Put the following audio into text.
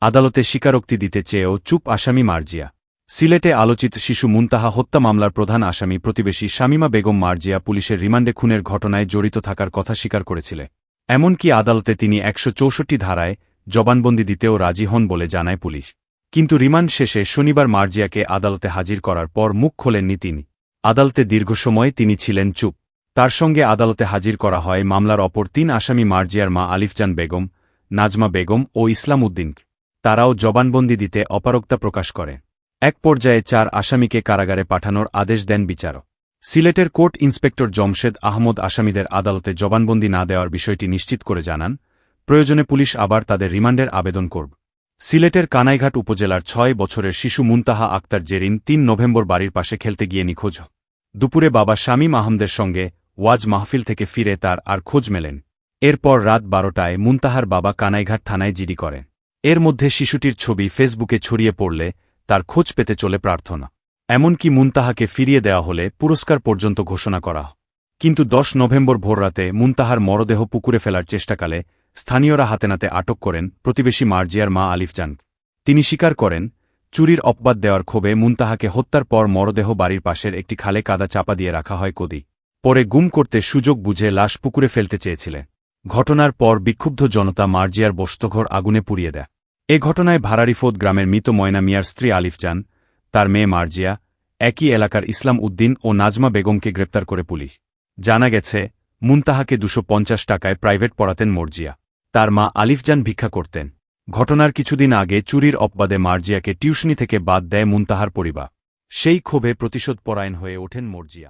আদালতে স্বীকারোক্তি দিতে চেয়েও চুপ আসামি মার্জিয়া। সিলেটে আলোচিত শিশু মুনতাহা হত্যা মামলার প্রধান আসামি প্রতিবেশী শামীমা বেগম মার্জিয়া পুলিশের রিমান্ডে খুনের ঘটনায় জড়িত থাকার কথা স্বীকার করেছিলেন। এমনকি আদালতে তিনি ১৬৪ ধারায় জবানবন্দি দিতেও রাজি হন বলে জানায় পুলিশ। কিন্তু রিমান্ড শেষে শনিবার মার্জিয়াকে আদালতে হাজির করার পর মুখ খোলেননি তিনি। আদালতে দীর্ঘ সময় তিনি ছিলেন চুপ। তার সঙ্গে আদালতে হাজির করা হয় মামলার অপর ৩ আসামি মার্জিয়ার মা আলিফজান বেগম, নাজমা বেগম ও ইসলাম উদ্দিনকে। তারাও জবানবন্দি দিতে অপারগতা প্রকাশ করে। এক পর্যায়ে ৪ আসামিকে কারাগারে পাঠানোর আদেশ দেন বিচারক। সিলেটের কোর্ট ইন্সপেক্টর জমশেদ আহমদ আসামিদের আদালতে জবানবন্দি না দেওয়ার বিষয়টি নিশ্চিত করে জানান, প্রয়োজনে পুলিশ আবার তাদের রিমান্ডের আবেদন করবে। সিলেটের কানাইঘাট উপজেলার ৬ বছরের শিশু মুনতাহা আক্তার জেরিন ৩ নভেম্বর বাড়ির পাশে খেলতে গিয়ে নিখোঁজ। দুপুরে বাবা শামীম আহমদের সঙ্গে ওয়াজ মাহফিল থেকে ফিরে তার আর খোঁজ মেলেন। এরপর রাত ১২টায় মুনতাহার বাবা কানাইঘাট থানায় জিডি করেন। এর মধ্যে শিশুটির ছবি ফেসবুকে ছড়িয়ে পড়লে তার খোঁজ পেতে চলে প্রার্থনা। এমনকি মুনতাহাকে ফিরিয়ে দেওয়া হলে পুরস্কার পর্যন্ত ঘোষণা করা হয়। কিন্তু ১০ নভেম্বর ভোররাতে মুনতাহার মরদেহ পুকুরে ফেলার চেষ্টাকালে স্থানীয়রা হাতেনাতে আটক করেন প্রতিবেশী মার্জিয়ার মা আলিফজান। তিনি স্বীকার করেন, চুরির অপবাদ দেওয়ার ক্ষোভে মুনতাহাকে হত্যার পর মরদেহ বাড়ির পাশের একটি খালে কাদা চাপা দিয়ে রাখা হয় কদি। পরে গুম করতে সুযোগ বুঝে লাশ পুকুরে ফেলতে চেয়েছিলেন। ঘটনার পর বিক্ষুব্ধ জনতা মার্জিয়ার বসতঘর আগুনে পুড়িয়ে দেয়। এ ঘটনায় ভারারিফোদ গ্রামের মৃত ময়না মিয়ার স্ত্রী আলিফজান, তার মেয়ে মার্জিয়া, একই এলাকার ইসলাম উদ্দিন ও নাজমা বেগমকে গ্রেপ্তার করে পুলিশ। জানা গেছে, মুনতাহাকে ২৫০ টাকায় প্রাইভেট পড়াতেন মার্জিয়া। তার মা আলিফজান ভিক্ষা করতেন। ঘটনার কিছুদিন আগে চুরির অপবাদে মার্জিয়াকে টিউশনি থেকে বাদ দেয় মুনতাহার পরিবার। সেই ক্ষোভে প্রতিশোধপরায়ণ হয়ে ওঠেন মার্জিয়া।